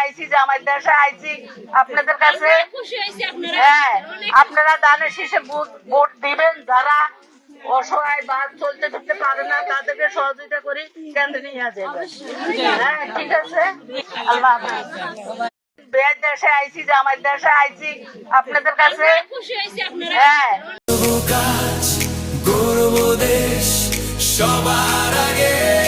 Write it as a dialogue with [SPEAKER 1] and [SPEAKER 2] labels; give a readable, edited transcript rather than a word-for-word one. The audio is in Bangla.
[SPEAKER 1] আইছি, জামাই দেশে আইছি আপনাদের কাছে। হ্যাঁ, আপনারা দানের শীষে ভোট দিবেন। যারা অসহায় বা চলতে ফিরতে পারে না তাদেরকে সহযোগিতা করি, কেন্দ্রে নিয়ে যাবে। হ্যাঁ, ঠিক আছে। আল্লাহ হাফেজ। বিয়ের দেশে আইছি, জামাই দেশে আইছি আপনাদের কাছে। হ্যাঁ,
[SPEAKER 2] গর্ব দেশ সবার আগে।